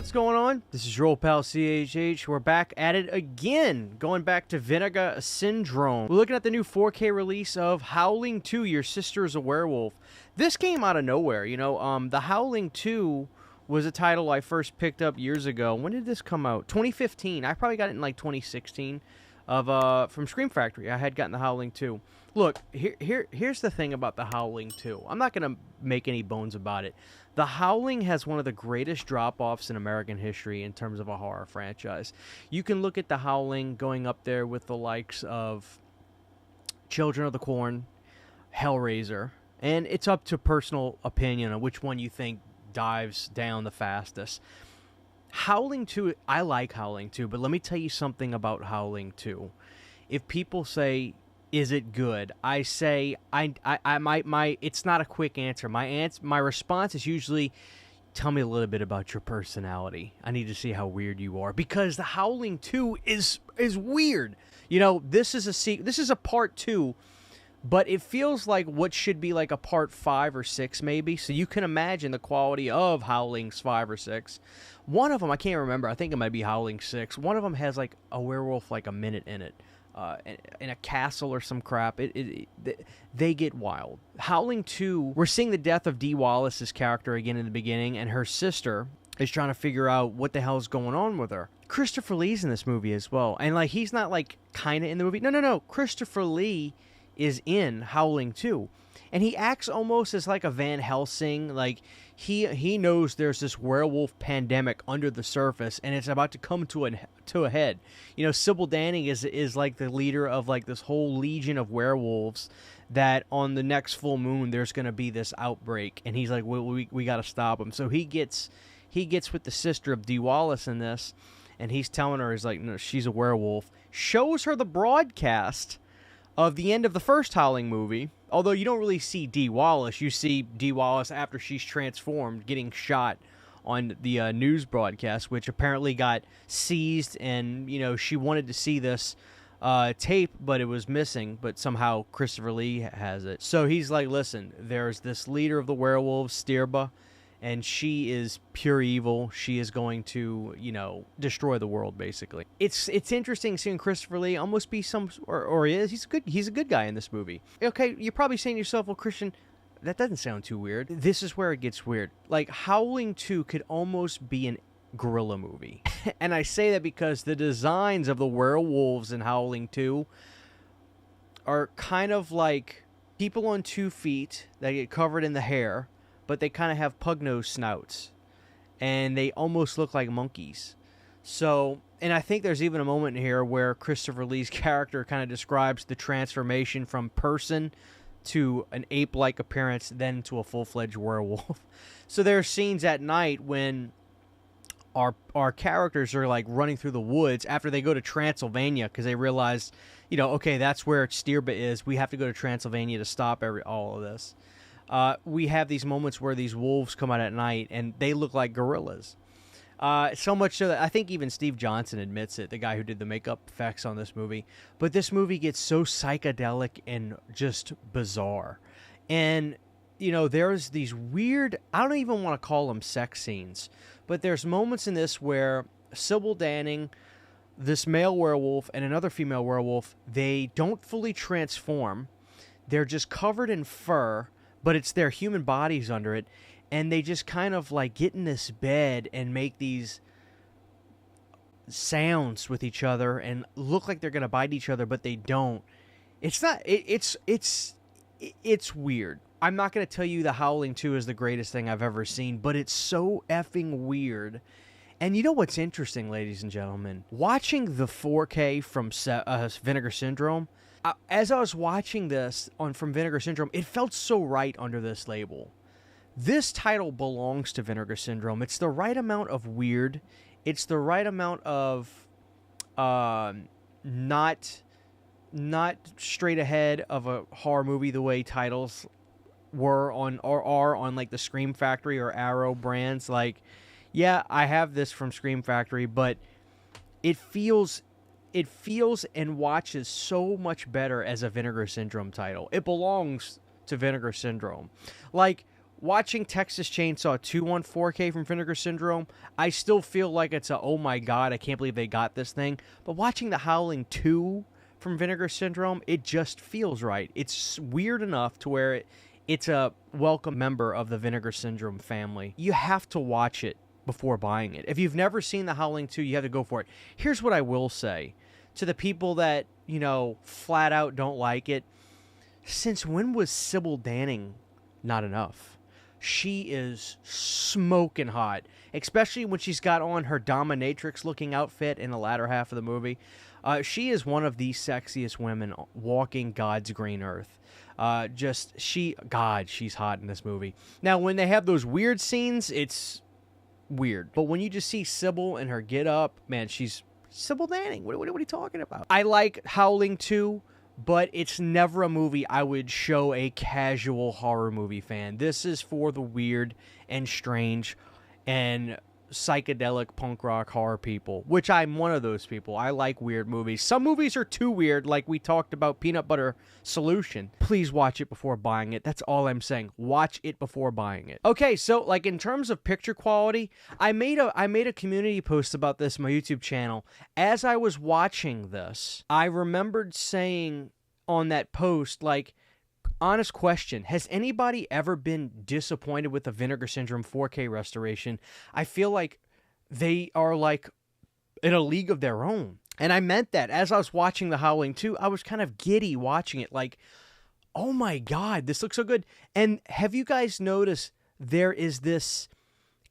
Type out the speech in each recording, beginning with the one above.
what's going on? This is your old pal CHH. We're back at it again, going back to Vinegar Syndrome. We're looking at the new 4K release of Howling 2, Your Sister is a Werewolf. This came out of nowhere, you know. The Howling 2 was a title I first picked up years ago. When did this come out? 2015. I probably got it in like 2016 from Scream Factory. I had gotten the Howling 2. Look, here's the thing about the Howling 2. I'm not going to make any bones about it. The Howling has one of the greatest drop-offs in American history in terms of a horror franchise. You can look at the Howling going up there with the likes of Children of the Corn, Hellraiser, and it's up to personal opinion on which one you think dives down the fastest. Howling 2, I like Howling 2, but let me tell you something about Howling 2. If people say, is it good? I say it's not a quick answer. My response is usually, tell me a little bit about your personality. I need to see how weird you are, because the Howling 2 is weird. You know, this is a part 2, but it feels like what should be like a part 5 or 6 maybe. So you can imagine the quality of Howling's 5 or 6. One of them, I can't remember. I think it might be Howling 6. One of them has like a werewolf like a minute in it. In a castle or some crap. They get wild. Howling 2, we're seeing the death of Dee Wallace's character again in the beginning, and her sister is trying to figure out what the hell is going on with her. Christopher Lee's in this movie as well, and like he's not like kind of in the movie. No. Christopher Lee is in Howling 2, and he acts almost as like a Van Helsing. Like he knows there's this werewolf pandemic under the surface, and it's about to come to a head. You know, Sybil Danning is like the leader of like this whole legion of werewolves that on the next full moon there's going to be this outbreak, and he's like, we got to stop him. So he gets with the sister of Dee Wallace in this, and he's telling her, he's like, no, she's a werewolf. Shows her the broadcast of the end of the first Howling movie, although you don't really see Dee Wallace. You see Dee Wallace after she's transformed getting shot on the news broadcast, which apparently got seized, and, you know, she wanted to see this tape, but it was missing, but somehow Christopher Lee has it. So he's like, listen, there's this leader of the werewolves, Stirba, and she is pure evil. She is going to, you know, destroy the world, basically. It's interesting seeing Christopher Lee almost be or he is. He's a good guy in this movie. Okay, you're probably saying to yourself, well, Christian, that doesn't sound too weird. This is where it gets weird. Like, Howling 2 could almost be an gorilla movie. And I say that because the designs of the werewolves in Howling 2 are kind of like people on 2 feet that get covered in the hair, but they kind of have pug-nosed snouts, and they almost look like monkeys. So, and I think there's even a moment here where Christopher Lee's character kind of describes the transformation from person to an ape-like appearance, then to a full-fledged werewolf. So there are scenes at night when our characters are like running through the woods after they go to Transylvania because they realize, you know, okay, that's where Stirba is. We have to go to Transylvania to stop all of this. We have these moments where these wolves come out at night, and they look like gorillas. So much so that I think even Steve Johnson admits it, the guy who did the makeup effects on this movie. But this movie gets so psychedelic and just bizarre. And, you know, there's these weird, I don't even want to call them sex scenes, but there's moments in this where Sybil Danning, this male werewolf, and another female werewolf, they don't fully transform. They're just covered in fur, but it's their human bodies under it, and they just kind of like get in this bed and make these sounds with each other and look like they're going to bite each other, but they don't. It's not, it's weird. I'm not going to tell you the Howling 2 is the greatest thing I've ever seen, but it's so effing weird. And you know what's interesting, ladies and gentlemen? Watching the 4K from Vinegar Syndrome, as I was watching this from Vinegar Syndrome, it felt so right under this label. This title belongs to Vinegar Syndrome. It's the right amount of weird. It's the right amount of not straight ahead of a horror movie the way titles were on or are on like the Scream Factory or Arrow brands. Like, yeah, I have this from Scream Factory, but it feels and watches so much better as a Vinegar Syndrome title. It belongs to Vinegar Syndrome. Like, watching Texas Chainsaw 2 on 4K from Vinegar Syndrome, I still feel like it's a, oh my god, I can't believe they got this thing. But watching the Howling 2 from Vinegar Syndrome, it just feels right. It's weird enough to where it's a welcome member of the Vinegar Syndrome family. You have to watch it before buying it. If you've never seen the Howling 2, you have to go for it. Here's what I will say to the people that, you know, flat out don't like it. Since when was Sybil Danning not enough? She is smoking hot, especially when she's got on her dominatrix-looking outfit in the latter half of the movie. She is one of the sexiest women walking God's green earth. God, she's hot in this movie. Now, when they have those weird scenes, it's weird. But when you just see Sybil and her get up, man, she's Sybil Danning. What are you talking about? I like Howling 2. But it's never a movie I would show a casual horror movie fan. This is for the weird and strange and psychedelic punk rock horror people, which I'm one of those people. I like weird movies. Some movies are too weird, like we talked about Peanut Butter Solution. Please watch it before buying it. That's all I'm saying. Watch it before buying it. Okay, so like in terms of picture quality, I made a community post about this on my YouTube channel. As I was watching this, I remembered saying on that post, like, honest question, has anybody ever been disappointed with the Vinegar Syndrome 4K restoration? I feel like they are like in a league of their own. And I meant that. As I was watching The Howling 2, I was kind of giddy watching it, like, oh my god, this looks so good. And have you guys noticed there is this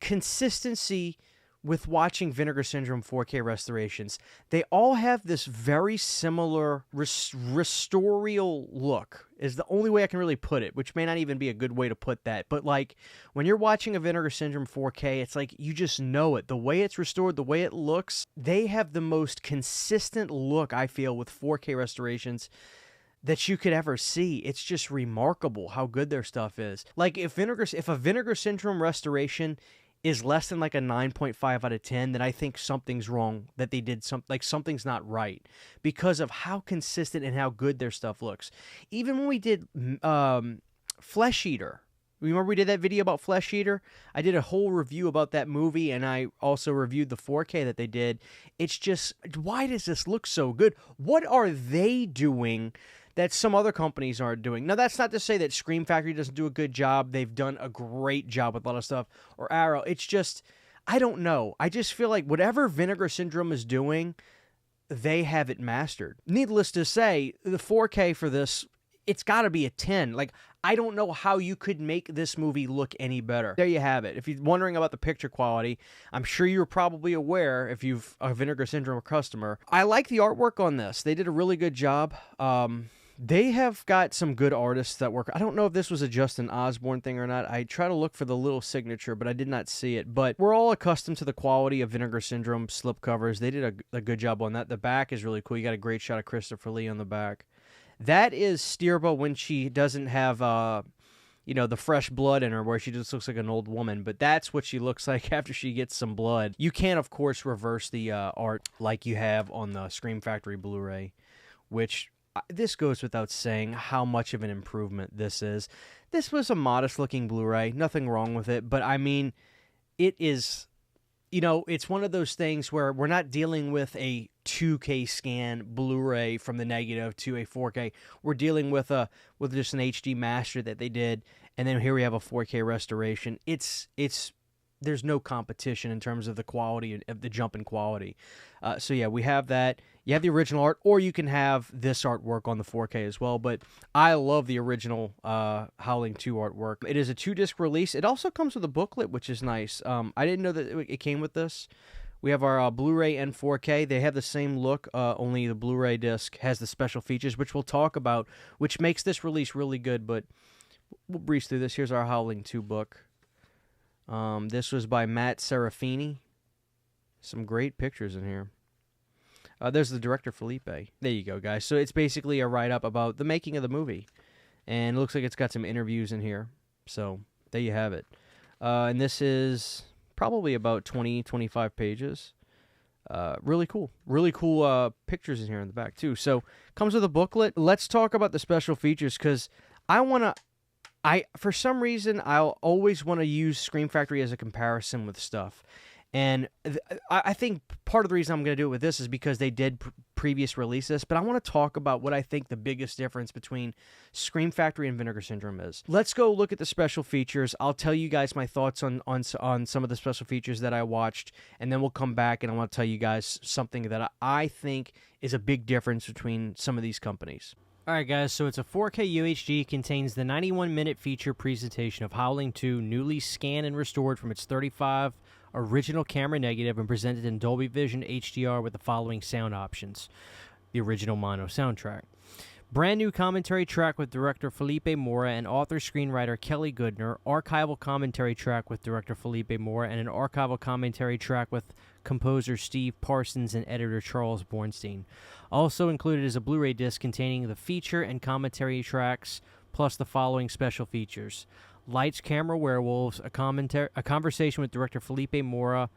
consistency with watching Vinegar Syndrome 4K restorations? They all have this very similar restorial look, is the only way I can really put it, which may not even be a good way to put that. But like, when you're watching a Vinegar Syndrome 4K, it's like, you just know it. The way it's restored, the way it looks, they have the most consistent look, I feel, with 4K restorations that you could ever see. It's just remarkable how good their stuff is. Like, if a Vinegar Syndrome restoration is less than like a 9.5 out of 10, then I think something's wrong, that they did something's not right, because of how consistent and how good their stuff looks. Even when we did Flesh Eater, remember we did that video about Flesh Eater? I did a whole review about that movie, and I also reviewed the 4K that they did. It's just, why does this look so good? What are they doing that some other companies aren't doing? Now, that's not to say that Scream Factory doesn't do a good job. They've done a great job with a lot of stuff. Or Arrow. It's just, I don't know. I just feel like whatever Vinegar Syndrome is doing, they have it mastered. Needless to say, the 4K for this, it's got to be a 10. Like, I don't know how you could make this movie look any better. There you have it. If you're wondering about the picture quality, I'm sure you're probably aware if you've a Vinegar Syndrome customer. I like the artwork on this. They did a really good job. They have got some good artists that work. I don't know if this was a Justin Osborne thing or not. I try to look for the little signature, but I did not see it. But we're all accustomed to the quality of Vinegar Syndrome slipcovers. They did a good job on that. The back is really cool. You got a great shot of Christopher Lee on the back. That is Stirba when she doesn't have, the fresh blood in her, where she just looks like an old woman. But that's what she looks like after she gets some blood. You can, of course, reverse the art like you have on the Scream Factory Blu-ray, which, this goes without saying how much of an improvement this is. This was a modest-looking Blu-ray. Nothing wrong with it. But, I mean, it is, it's one of those things where we're not dealing with a 2K scan Blu-ray from the negative to a 4K. We're dealing with just an HD master that they did, and then here we have a 4K restoration. There's no competition in terms of the quality, of the jump in quality. So yeah, we have that. You have the original art, or you can have this artwork on the 4K as well. But I love the original Howling 2 artwork. It is a 2-disc release. It also comes with a booklet, which is nice. I didn't know that it came with this. We have our Blu-ray and 4K. They have the same look, only the Blu-ray disc has the special features, which we'll talk about, which makes this release really good. But we'll breeze through this. Here's our Howling 2 book. This was by Matt Serafini. Some great pictures in here. There's the director, Felipe. There you go, guys. So it's basically a write-up about the making of the movie. And it looks like it's got some interviews in here. So there you have it. And this is probably about 20, 25 pages. Really cool. Really cool pictures in here in the back, too. So comes with a booklet. Let's talk about the special features, because I want to For some reason, I'll always want to use Scream Factory as a comparison with stuff. And I think part of the reason I'm going to do it with this is because they did previous release this, but I want to talk about what I think the biggest difference between Scream Factory and Vinegar Syndrome is. Let's go look at the special features. I'll tell you guys my thoughts on some of the special features that I watched, and then we'll come back and I want to tell you guys something that I think is a big difference between some of these companies. Alright guys, so it's a 4K UHD, contains the 91-minute feature presentation of Howling 2, newly scanned and restored from its 35 original camera negative and presented in Dolby Vision HDR with the following sound options. The original mono soundtrack. Brand new commentary track with director Felipe Mora and author-screenwriter Kelly Goodner, archival commentary track with director Felipe Mora, and an archival commentary track with composer Steve Parsons and editor Charles Bornstein. Also included is a Blu-ray disc containing the feature and commentary tracks, plus the following special features. Lights, Camera, Werewolves, a conversation with director Felipe Mora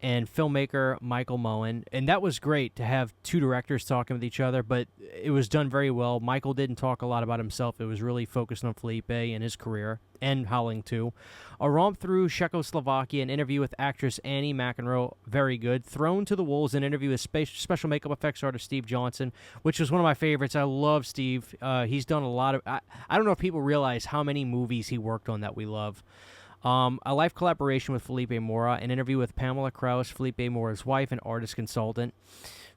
and filmmaker Michael Moen. And that was great to have two directors talking with each other, but it was done very well. Michael didn't talk a lot about himself. It was really focused on Felipe and his career, and Howling 2. A romp through Czechoslovakia, an interview with actress Annie McEnroe, very good. Thrown to the Wolves, an interview with special makeup effects artist Steve Johnson, which was one of my favorites. I love Steve. He's done a lot of... I don't know if people realize how many movies he worked on that we love. A live collaboration with Felipe Mora, an interview with Pamela Krause, Felipe Mora's wife and artist consultant.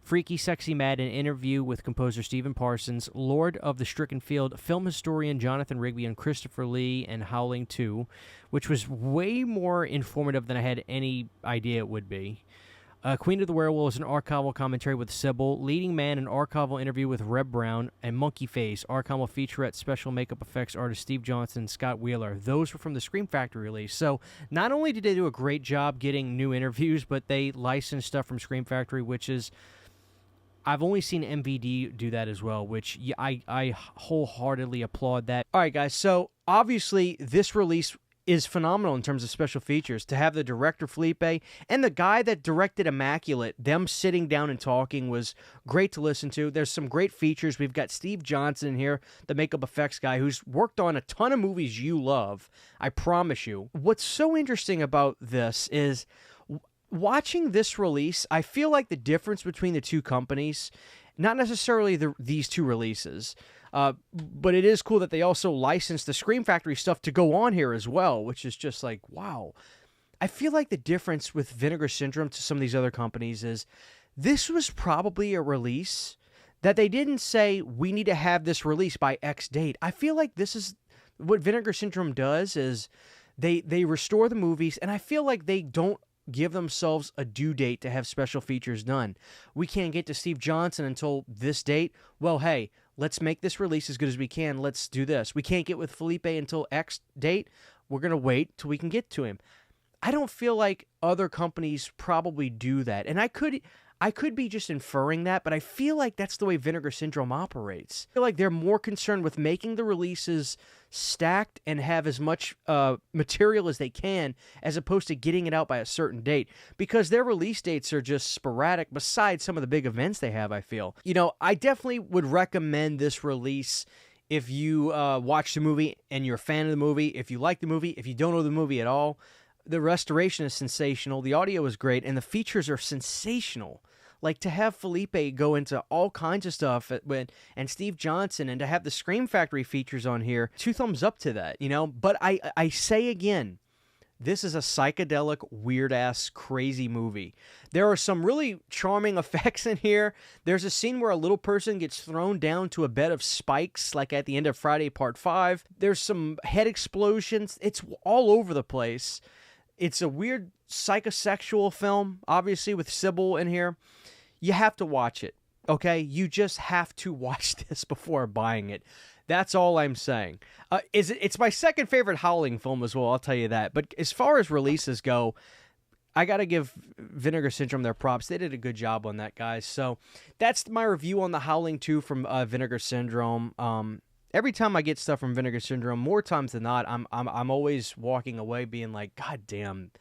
Freaky Sexy Mad, an interview with composer Stephen Parsons. Lord of the Stricken Field, film historian Jonathan Rigby and Christopher Lee, and Howling 2, which was way more informative than I had any idea it would be. Queen of the Werewolves, an archival commentary with Sybil. Leading Man, an archival interview with Reb Brown. And Monkey Face, archival featurette special makeup effects artist Steve Johnson and Scott Wheeler. Those were from the Scream Factory release. So not only did they do a great job getting new interviews, but they licensed stuff from Scream Factory, which is... I've only seen MVD do that as well, which I wholeheartedly applaud that. All right, guys, so obviously this release is phenomenal in terms of special features. To have the director Felipe and the guy that directed Immaculate, them sitting down and talking was great to listen to. There's some great features. We've got Steve Johnson in here, the makeup effects guy, who's worked on a ton of movies you love, I promise you. What's so interesting about this is watching this release, I feel like the difference between the two companies, not necessarily these two releases, but it is cool that they also licensed the Scream Factory stuff to go on here as well, which is just like, wow. I feel like the difference with Vinegar Syndrome to some of these other companies is this was probably a release that they didn't say, we need to have this release by X date. I feel like this is what Vinegar Syndrome does is they restore the movies, and I feel like they don't give themselves a due date to have special features done. We can't get to Steve Johnson until this date. Well, hey, let's make this release as good as we can. Let's do this. We can't get with Felipe until X date. We're going to wait till we can get to him. I don't feel like other companies probably do that. And I could be just inferring that, but I feel like that's the way Vinegar Syndrome operates. I feel like they're more concerned with making the releases stacked and have as much material as they can, as opposed to getting it out by a certain date, because their release dates are just sporadic besides some of the big events they have, I feel. You know, I definitely would recommend this release if you watch the movie and you're a fan of the movie, if you like the movie, if you don't know the movie at all. The restoration is sensational, the audio is great, and the features are sensational. Like, to have Felipe go into all kinds of stuff and Steve Johnson, and to have the Scream Factory features on here, 2 thumbs up to that, you know? But I say again, this is a psychedelic, weird-ass, crazy movie. There are some really charming effects in here. There's a scene where a little person gets thrown down to a bed of spikes, like at the end of Friday Part 5. There's some head explosions. It's all over the place. It's a weird psychosexual film, obviously, with Sybil in here. You have to watch it, okay? You just have to watch this before buying it. That's all I'm saying. It's my second favorite Howling film as well, I'll tell you that. But as far as releases go, I got to give Vinegar Syndrome their props. They did a good job on that, guys. So that's my review on the Howling 2 from Vinegar Syndrome. Every time I get stuff from Vinegar Syndrome, more times than not, I'm always walking away being like, God damn,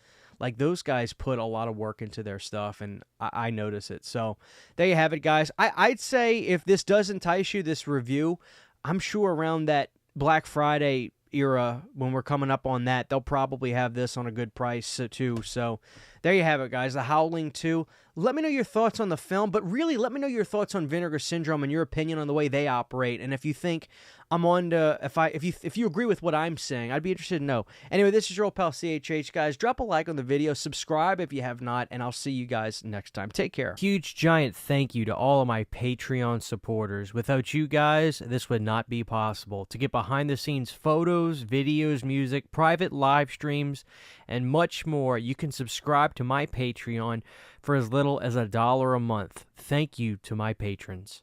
like those guys put a lot of work into their stuff, and I notice it. So there you have it, guys. I'd say if this does entice you, this review, I'm sure around that Black Friday, era, when we're coming up on that, they'll probably have this on a good price too. So there you have it, guys. The Howling 2. Let me know your thoughts on the film, but really let me know your thoughts on Vinegar Syndrome and your opinion on the way they operate. And if you think I'm on to, if you agree with what I'm saying, I'd be interested to know. Anyway, this is your old pal CHH, guys. Drop a like on the video, subscribe if you have not, and I'll see you guys next time. Take care. Huge giant thank you to all of my Patreon supporters. Without you guys, this would not be possible. To get behind the scenes photos, videos, music, private live streams, and much more, you can subscribe to my Patreon for as little as $1 a month. Thank you to my patrons.